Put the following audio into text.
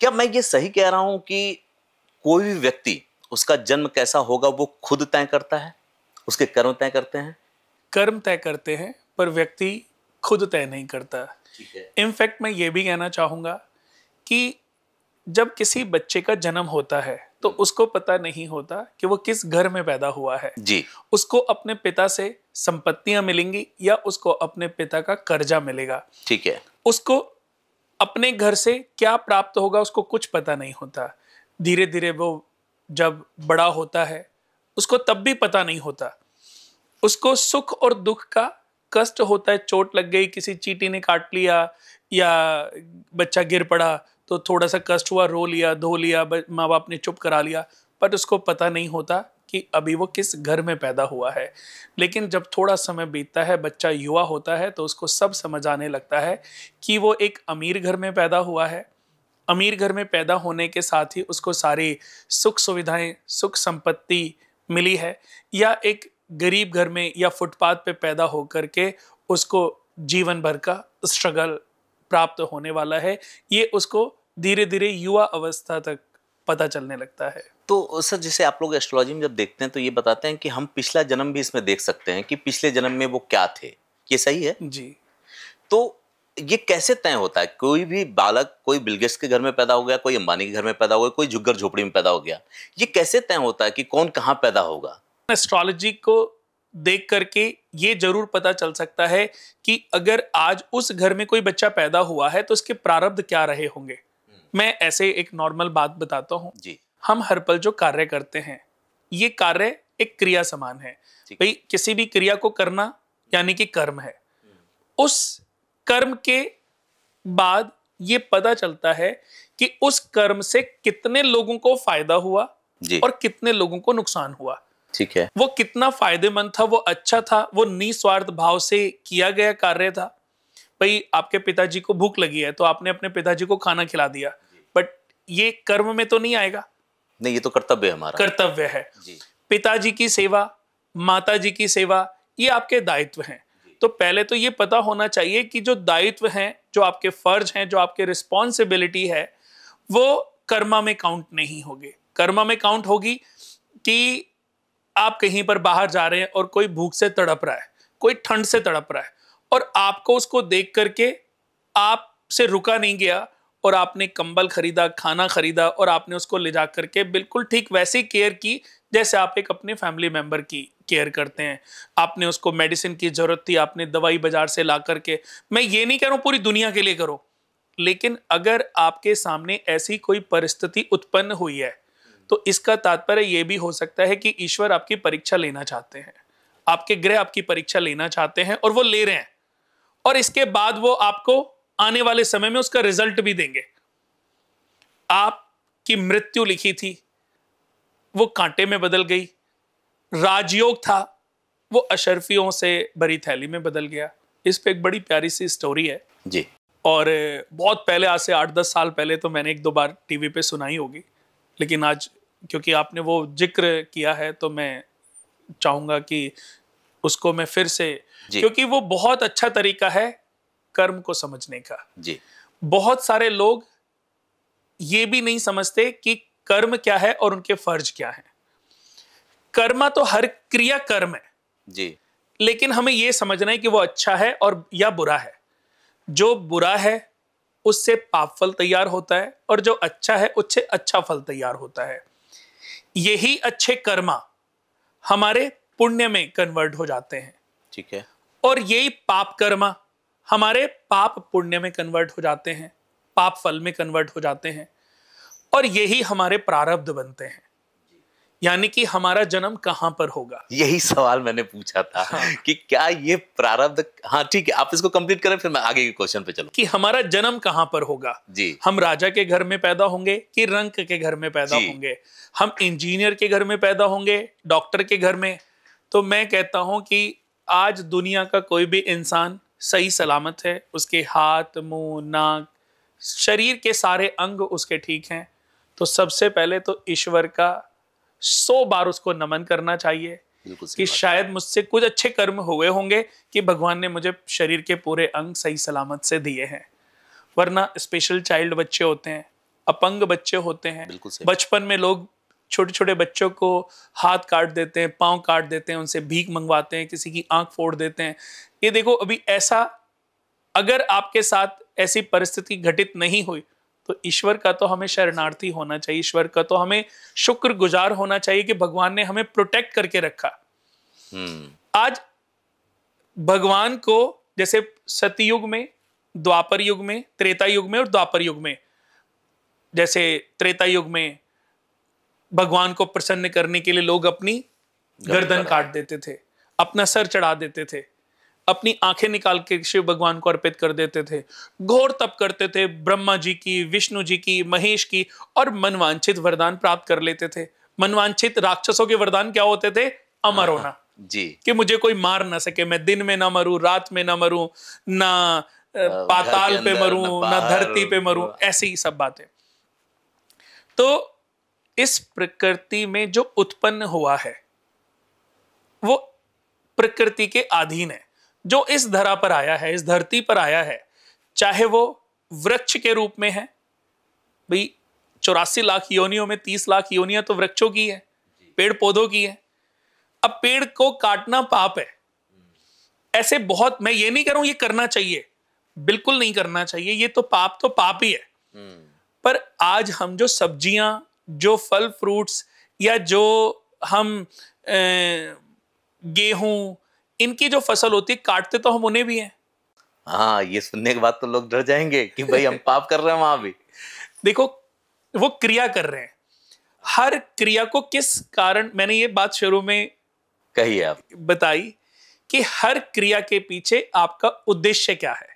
क्या मैं ये सही कह रहा हूं कि कोई भी व्यक्ति उसका जन्म कैसा होगा वो खुद तय करता है, उसके कर्म तय करते हैं? कर्म तय करते हैं पर व्यक्ति खुद तय नहीं करता। ठीक है। इनफैक्ट मैं ये भी कहना चाहूँगा कि जब किसी बच्चे का जन्म होता है तो उसको पता नहीं होता कि वो किस घर में पैदा हुआ है। जी। उसको अपने पिता से संपत्तियां मिलेंगी या उसको अपने पिता का कर्जा मिलेगा। ठीक है। उसको अपने घर से क्या प्राप्त होगा उसको कुछ पता नहीं होता। धीरे धीरे वो जब बड़ा होता है उसको तब भी पता नहीं होता। उसको सुख और दुख का कष्ट होता है। चोट लग गई, किसी चींटी ने काट लिया या बच्चा गिर पड़ा तो थोड़ा सा कष्ट हुआ, रो लिया, धो लिया, माँ बाप ने चुप करा लिया, पर उसको पता नहीं होता कि अभी वो किस घर में पैदा हुआ है। लेकिन जब थोड़ा समय बीतता है, बच्चा युवा होता है, तो उसको सब समझ आने लगता है कि वो एक अमीर घर में पैदा हुआ है। अमीर घर में पैदा होने के साथ ही उसको सारी सुख सुविधाएं, सुख संपत्ति मिली है, या एक गरीब घर में या फुटपाथ पे पैदा होकर के उसको जीवन भर का स्ट्रगल प्राप्त होने वाला है। ये उसको धीरे धीरे युवा अवस्था तक पता चलने लगता है। तो सर, जैसे आप लोग एस्ट्रोलॉजी में जब देखते हैं तो ये बताते हैं कि हम पिछला जन्म भी इसमें देख सकते हैं कि पिछले जन्म में वो क्या थे। ये सही है? जी। तो ये कैसे तय होता है? कोई भी बालक, कोई बिल गेट्स के घर में पैदा हो गया, कोई अंबानी के घर में पैदा हो गया, कोई झुग्गर झोपड़ी में पैदा हो गया, ये कैसे तय होता है कि कौन कहाँ पैदा होगा? एस्ट्रोलॉजी को देख करके ये जरूर पता चल सकता है कि अगर आज उस घर में कोई बच्चा पैदा हुआ है तो उसके प्रारब्ध क्या रहे होंगे। मैं ऐसे एक नॉर्मल बात बताता हूँ जी। हम हर पल जो कार्य करते हैं, ये कार्य एक क्रिया समान है। भाई किसी भी क्रिया को करना यानी कि कर्म है। उस कर्म के बाद ये पता चलता है कि उस कर्म से कितने लोगों को फायदा हुआ और कितने लोगों को नुकसान हुआ। ठीक है। वो कितना फायदेमंद था, वो अच्छा था, वो निस्वार्थ भाव से किया गया कार्य था। भाई आपके पिताजी को भूख लगी है तो आपने अपने पिताजी को खाना खिला दिया, बट ये कर्म में तो नहीं आएगा। नहीं, ये तो कर्तव्य है हमारा। कर्तव्य है जी। पिताजी की सेवा, माताजी की सेवा, ये आपके दायित्व हैं। तो पहले तो ये पता होना चाहिए कि जो दायित्व हैं, जो आपके फर्ज हैं, जो आपके रिस्पॉन्सिबिलिटी है, वो कर्मा में काउंट नहीं होगी। कर्मा में काउंट होगी कि आप कहीं पर बाहर जा रहे हैं और कोई भूख से तड़प रहा है, कोई ठंड से तड़प रहा है, और आपको उसको देख करके आपसे रुका नहीं गया और आपने कंबल खरीदा, खाना खरीदा और आपने उसको ले जा करके बिल्कुल ठीक वैसी केयर की जैसे आप एक अपने फैमिली मेंबर की केयर करते हैं। आपने उसको मेडिसिन की जरूरत थी, आपने दवाई बाजार से ला करके, मैं ये नहीं कह रहा हूं पूरी दुनिया के लिए करो, लेकिन अगर आपके सामने ऐसी कोई परिस्थिति उत्पन्न हुई है तो इसका तात्पर्य यह भी हो सकता है कि ईश्वर आपकी परीक्षा लेना चाहते हैं, आपके ग्रह आपकी परीक्षा लेना चाहते हैं और वो ले रहे हैं, और इसके बाद वो आपको आने वाले समय में उसका रिजल्ट भी देंगे। आपकी मृत्यु लिखी थी, वो कांटे में बदल गई। राजयोग था, वो अशर्फियों से भरी थैली में बदल गया। इस पे एक बड़ी प्यारी सी स्टोरी है जी। और बहुत पहले, आज से 8-10 साल पहले तो मैंने 1-2 बार टीवी पे सुनाई होगी, लेकिन आज क्योंकि आपने वो जिक्र किया है तो मैं चाहूंगा कि उसको मैं फिर से, क्योंकि वो बहुत अच्छा तरीका है कर्म को समझने का। जी। बहुत सारे लोग ये भी नहीं समझते कि कर्म क्या है और उनके फर्ज क्या है। कर्म तो हर क्रिया कर्म है जी, लेकिन हमें यह समझना है कि वो अच्छा है और या बुरा है। जो बुरा है उससे पाप फल तैयार होता है और जो अच्छा है उससे अच्छा फल तैयार होता है। यही अच्छे कर्मा हमारे पुण्य में कन्वर्ट हो जाते हैं। ठीक है। और यही पाप कर्मा हमारे पाप पुण्य में कन्वर्ट हो जाते हैं, पाप फल में कन्वर्ट हो जाते हैं, और यही हमारे प्रारब्ध बनते हैं। यानी कि हमारा जन्म कहां पर होगा, यही सवाल मैंने पूछा था। हाँ। कि क्या ये प्रारब्ध, हाँ ठीक है, आप इसको कंप्लीट करें फिर मैं आगे के क्वेश्चन पे चलूं। कि हमारा जन्म कहां पर होगा। जी। हम राजा के घर में पैदा होंगे कि रंक के घर में पैदा होंगे, हम इंजीनियर के घर में पैदा होंगे, डॉक्टर के घर में। तो मैं कहता हूं कि आज दुनिया का कोई भी इंसान सही सलामत है, उसके हाथ, मुंह, नाक, शरीर के सारे अंग उसके ठीक हैं, तो सबसे पहले तो ईश्वर का 100 बार उसको नमन करना चाहिए कि शायद मुझसे कुछ अच्छे कर्म हुए होंगे कि भगवान ने मुझे शरीर के पूरे अंग सही सलामत से दिए हैं। वरना स्पेशल चाइल्ड बच्चे होते हैं, अपंग बच्चे होते हैं, बिल्कुल सही। बचपन में लोग छोटे छोटे बच्चों को हाथ काट देते हैं, पांव काट देते हैं, उनसे भीख मंगवाते हैं, किसी की आंख फोड़ देते हैं। ये देखो, अभी ऐसा अगर आपके साथ ऐसी परिस्थिति घटित नहीं हुई तो ईश्वर का तो हमें शरणार्थी होना चाहिए, ईश्वर का तो हमें शुक्रगुजार होना चाहिए कि भगवान ने हमें प्रोटेक्ट करके रखा। आज भगवान को जैसे सतयुग में, द्वापर युग में, त्रेता युग में और द्वापर युग में, जैसे त्रेता युग में भगवान को प्रसन्न करने के लिए लोग अपनी गर्दन काट देते थे, अपना सर चढ़ा देते थे, अपनी आंखें निकाल के शिव भगवान को अर्पित कर देते थे, घोर तप करते थे, ब्रह्मा जी की, विष्णु जी की, महेश की, और मनवांछित वरदान प्राप्त कर लेते थे। मनवांछित राक्षसों के वरदान क्या होते थे? अमर होना जी, कि मुझे कोई मार ना सके, मैं दिन में ना मरूं, रात में ना मरूं, ना पाताल पे मरूं, ना धरती पे मरूं, ऐसी ही सब बातें। तो इस प्रकृति में जो उत्पन्न हुआ है वो प्रकृति के अधीन है। जो इस धरा पर आया है, इस धरती पर आया है, चाहे वो वृक्ष के रूप में है, भाई 84 लाख योनियों में 30 लाख योनियां तो वृक्षों की है, पेड़ पौधों की है। अब पेड़ को काटना पाप है। ऐसे बहुत, मैं ये नहीं कह रहा हूं ये करना चाहिए, बिल्कुल नहीं करना चाहिए, ये तो पाप ही है। पर आज हम जो सब्जियां, जो फल फ्रूट्स, या जो हम गेहूं, इनकी जो फसल होती है, काटते तो हम उन्हें भी हैं। हाँ, ये सुनने के बाद तो लोग डर जाएंगे कि भाई हम पाप कर रहे हैं वहां भी। देखो, वो क्रिया कर रहे हैं, हर क्रिया को किस कारण, मैंने ये बात शुरू में कही है आप, बताई कि हर क्रिया के पीछे आपका उद्देश्य क्या है।